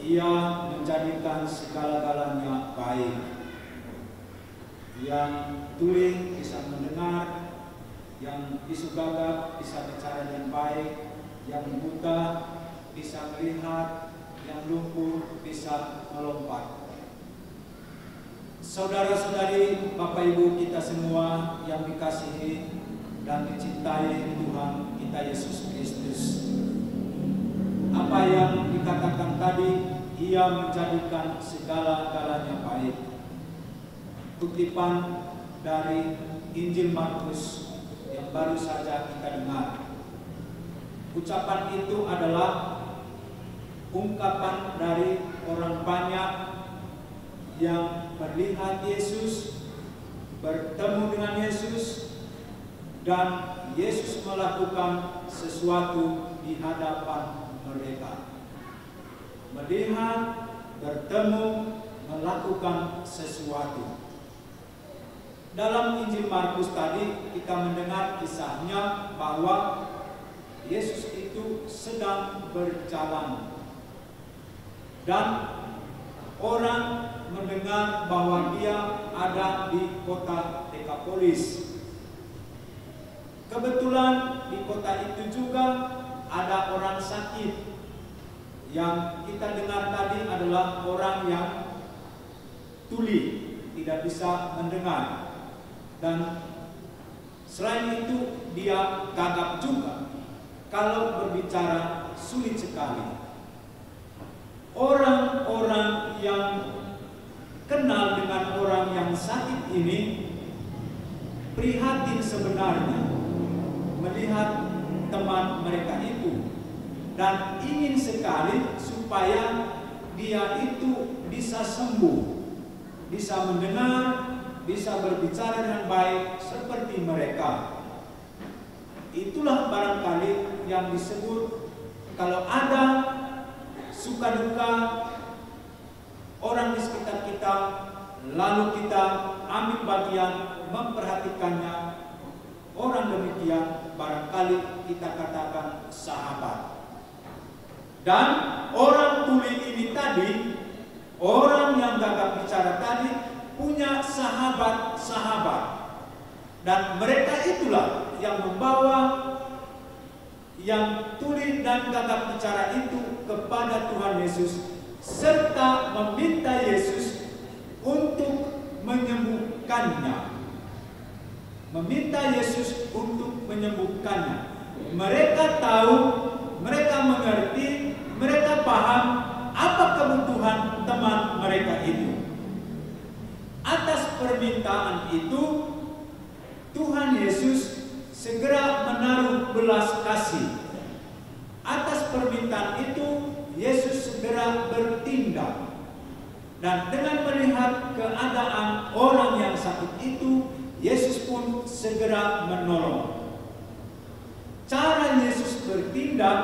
Ia menjadikan segala-galanya baik. Yang tuli bisa mendengar, yang bisu gagap bisa bicara dengan baik, yang buta bisa melihat, yang lumpuh bisa melompat. Saudara-saudari, Bapak Ibu kita semua yang dikasihi dan dicintai Tuhan kita Yesus Kristus, apa yang dikatakan tadi, Ia menjadikan segala-galanya baik. Kutipan dari Injil Markus yang baru saja kita dengar. Ucapan itu adalah ungkapan dari orang banyak yang melihat Yesus, bertemu dengan Yesus, dan Yesus melakukan sesuatu di hadapan mereka. Melihat, bertemu, melakukan sesuatu. Dalam Injil Markus tadi kita mendengar kisahnya bahwa Yesus itu sedang berjalan dan orang mendengar bahwa dia ada di kota Dekapolis. Kebetulan di kota itu juga ada orang sakit. Yang kita dengar tadi adalah orang yang tuli, tidak bisa mendengar. Dan selain itu dia gagap juga. Kalau berbicara sulit sekali. Orang-orang yang kenal dengan orang yang sakit ini prihatin sebenarnya melihat teman mereka itu, dan ingin sekali supaya dia itu bisa sembuh, bisa mendengar, bisa berbicara dengan baik seperti mereka. Itulah barangkali yang disebut kalau ada suka duka orang di sekitar kita, lalu kita ambil bagian memperhatikannya. Orang demikian barangkali kita katakan sahabat. Dan orang tuli ini tadi, orang yang gagap bicara tadi, punya sahabat-sahabat. Dan mereka itulah yang membawa yang tuli dan gagap bicara itu kepada Tuhan Yesus, serta meminta Yesus untuk menyembuhkannya. Meminta Yesus untuk menyembuhkannya. Mereka tahu, mereka mengerti, mereka paham apa kebutuhan teman mereka itu. Atas permintaan itu, Tuhan Yesus segera menaruh belas kasih. Atas permintaan itu, Yesus segera bertindak. Dan dengan melihat keadaan orang yang sakit itu, Yesus pun segera menolong. Cara Yesus bertindak,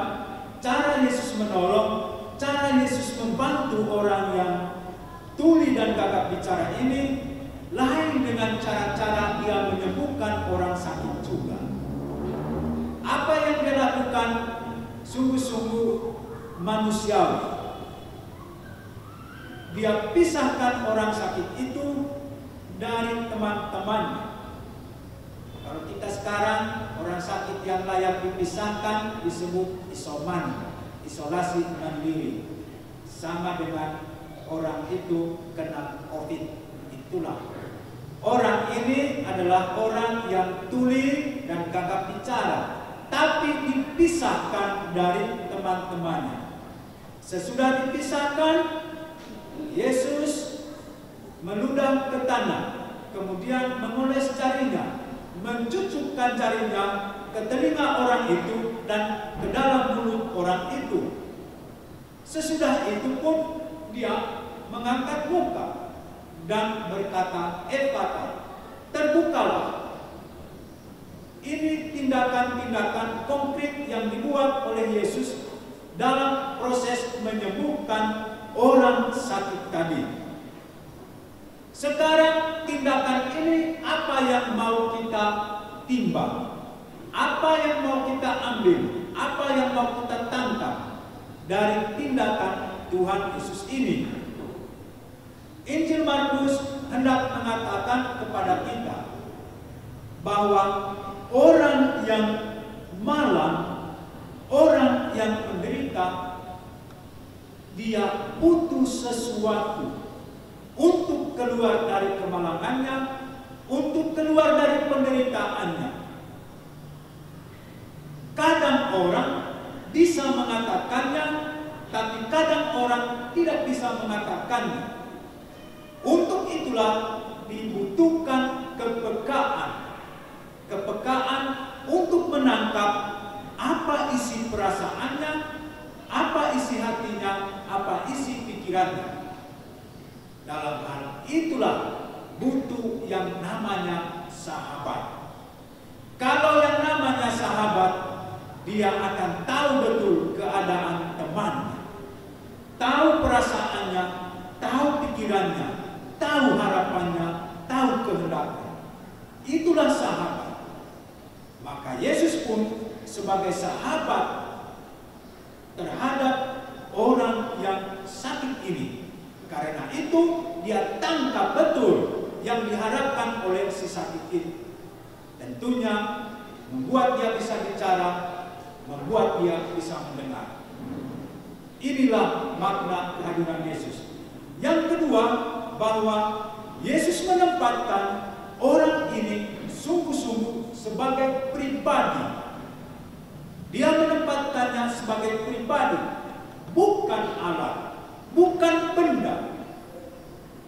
cara Yesus menolong, cara Yesus membantu orang yang tuli dan gagap bicara ini lain dengan cara-cara dia menyembuhkan orang sakit juga. Apa yang dia lakukan sungguh-sungguh manusiawi. Dia pisahkan orang sakit itu dari teman-temannya. Kalau kita sekarang orang sakit yang layak dipisahkan disebut isoman, isolasi mandiri. Sama dengan orang itu kena COVID. Itulah. Orang ini adalah orang yang tuli dan gagap bicara, tapi dipisahkan dari teman-temannya. Sesudah dipisahkan, Yesus meludah ke tanah, kemudian mengoles jarinya, mencucukkan jarinya ke telinga orang itu dan ke dalam mulut orang itu. Sesudah itu pun dia mengangkat muka dan berkata, "Efata, terbukalah." Ini tindakan-tindakan konkret yang dibuat oleh Yesus dalam proses menyembuhkan orang sakit tadi. Sekarang tindakan ini apa yang mau kita timbang? Apa yang mau kita ambil? Apa yang mau kita tangkap dari tindakan Tuhan Yesus ini. Injil Markus hendak mengatakan kepada kita bahwa orang yang malang, orang yang menderita, dia butuh sesuatu untuk keluar dari kemalangannya, untuk keluar dari penderitaannya. Kadang orang bisa mengatakannya, tapi kadang orang tidak bisa mengatakannya. Untuk itulah dibutuhkan kepekaan. Kepekaan untuk menangkap apa isi perasaannya, apa isi hatinya, apa isi pikirannya. Dalam hal itulah butuh yang namanya sahabat. Kalau yang namanya sahabat, dia akan tahu betul keadaan temannya, tahu perasaannya, tahu pikirannya, tahu harapannya, tahu kehendaknya. Itulah sahabat. Maka Yesus pun sebagai sahabat terhadap orang yang sakit ini. Karena itu dia tangkap betul yang diharapkan oleh si sakit ini. Tentunya membuat dia bisa bicara, membuat dia bisa mendengar. Inilah makna kehadiran Yesus. Yang kedua, bahwa Yesus menempatkan orang ini sungguh-sungguh sebagai pribadi. Dia menempatkannya sebagai pribadi, bukan alat, bukan benda.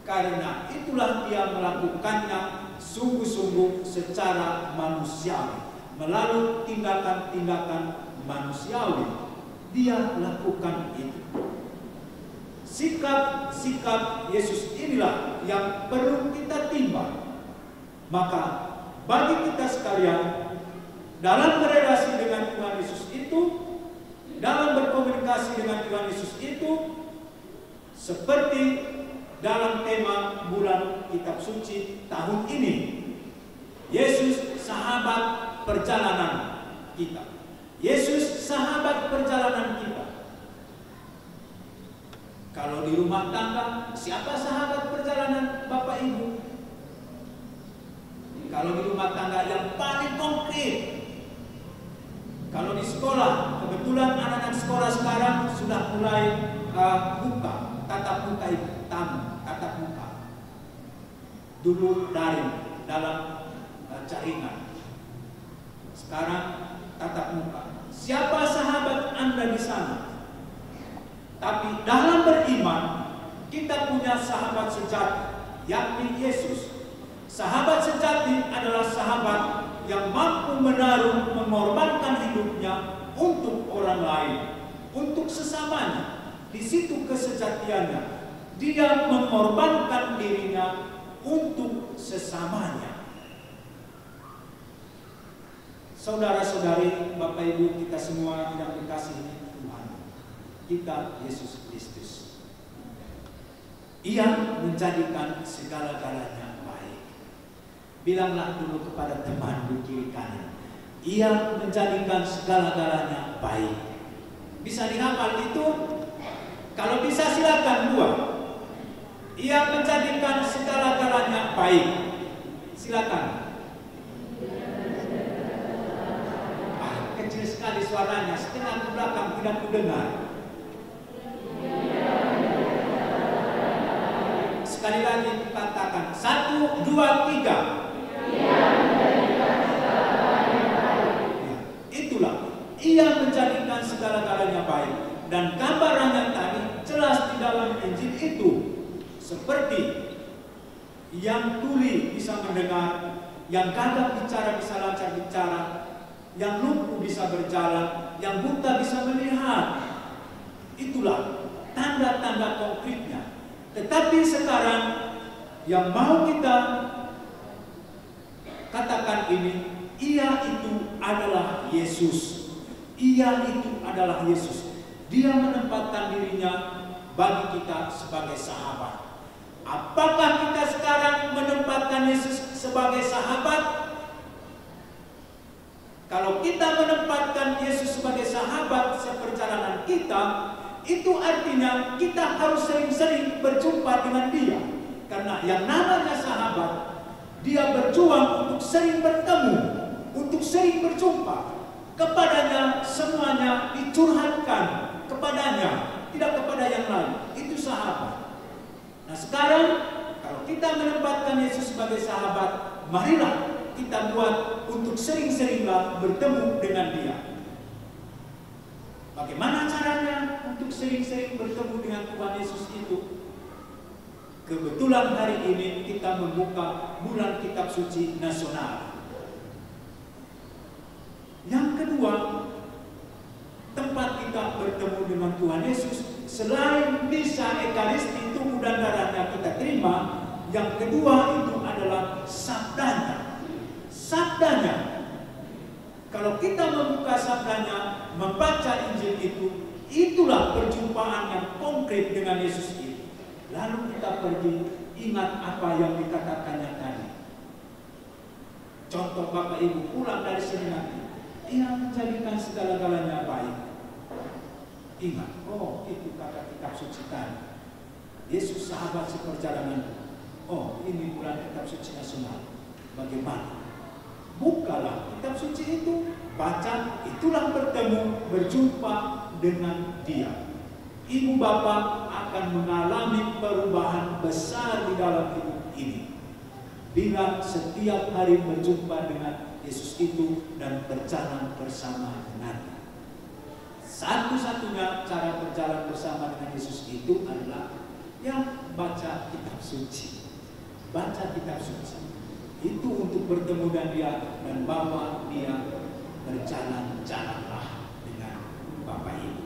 Karena itulah dia melakukannya sungguh-sungguh secara manusiawi, melalui tindakan-tindakan manusiawi. Dia lakukan itu. Sikap-sikap Yesus inilah yang perlu kita timbang. Maka bagi kita sekalian, dalam berelasi dengan Tuhan Yesus itu, dalam berkomunikasi dengan Tuhan Yesus itu, seperti dalam tema bulan kitab suci tahun ini, Yesus sahabat perjalanan kita. Yesus sahabat perjalanan kita. Kalau di rumah tangga, siapa sahabat perjalanan Bapak Ibu? Kalau di rumah tangga yang paling konkret. Kalau di sekolah, kebetulan anak-anak sekolah sekarang sudah mulai buka, tatap muka itu, tatap muka. Dulu daring, dalam jaringan. Sekarang tatap muka. Siapa sahabat Anda di sana? Tapi dalam beriman, kita punya sahabat sejati, yakni Yesus. Sahabat sejati adalah sahabat yang mampu menaruh, mengorbankan hidupnya untuk orang lain, untuk sesamanya. Di situ kesejatiannya. Dia mengorbankan dirinya untuk sesamanya. Saudara-saudari, Bapak Ibu kita semua yang dikasihi Tuhan, kita Yesus Kristus. Ia menjadikan segala-galanya baik. Bilanglah dulu kepada teman di kiri kanan, ia menjadikan segala-galanya baik. Bisa dihafal itu? Kalau bisa silakan buat. Ia menjadikan segala-galanya baik. Silakan. Kecil sekali suaranya, setengah ke belakang tidak kudengar. Sekali lagi katakan, 1, 2, 3. Itulah, ia menjadikan segala-galanya baik. Dan gambarannya tadi jelas di dalam Injil itu. Seperti yang tuli bisa mendengar, yang gagap bicara bisa lancar bicara, yang lumpuh bisa berjalan, yang buta bisa melihat. Itulah tanda-tanda konkretnya. Tetapi sekarang yang mau kita katakan ini, ia itu adalah Yesus. Ia itu adalah Yesus. Dia menempatkan dirinya bagi kita sebagai sahabat. Apakah kita sekarang menempatkan Yesus sebagai sahabat? Kalau kita menempatkan Yesus sebagai sahabat seperjalanan kita, Itu artinya kita harus sering-sering berjumpa dengan dia. Karena yang namanya sahabat, dia berjuang untuk sering bertemu, untuk sering berjumpa. Kepadanya semuanya dicurhatkan, kepadanya, tidak kepada yang lain. Itu sahabat. Nah sekarang, kalau kita menempatkan Yesus sebagai sahabat, marilah kita buat untuk sering-seringlah bertemu dengan dia. Bagaimana caranya untuk sering-sering bertemu dengan Tuhan Yesus itu? Kebetulan hari ini kita membuka bulan kitab suci nasional. Yang kedua, tempat kita bertemu dengan Tuhan Yesus, selain bisa ekaristi tubuh dan darahnya kita terima, yang kedua itu adalah sabdanya. Sabdanya. Kalau kita membuka sabdanya, membaca Injil itu, itulah perjumpaan yang konkret dengan Yesus itu. Lalu kita pergi, ingat apa yang dikatakannya tadi. Contoh Bapak Ibu pulang dari seminar, ia menjadikan segala-galanya baik. Ingat, oh itu kata kitab suci tadi. Yesus sahabat seperjalanan. Oh ini bulan kitab suci nasional. Bagaimana? Bukalah kitab suci itu, baca, itulah bertemu, berjumpa dengan dia. Ibu bapak akan mengalami perubahan besar di dalam hidup ini bila setiap hari berjumpa dengan Yesus itu dan berjalan bersama dengannya. Satu-satunya cara berjalan bersama dengan Yesus itu adalah yang baca kitab suci. Baca kitab suci. Itu untuk bertemu dengan dia dan bawa dia berjalan-jalanlah dengan Bapak Ibu.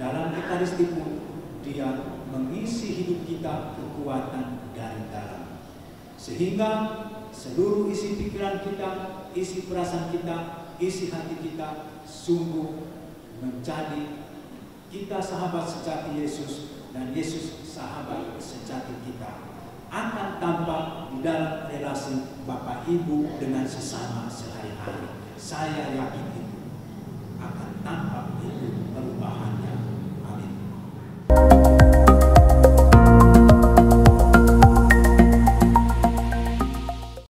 Dalam ekaristi pun dia mengisi hidup kita kekuatan dari dalam. Sehingga seluruh isi pikiran kita, isi perasaan kita, isi hati kita sungguh menjadi kita sahabat sejati Yesus dan Yesus sahabat sejati kita. Akan tampak di dalam relasi Bapak Ibu dengan sesama sehari-hari. Saya yakin itu akan tampak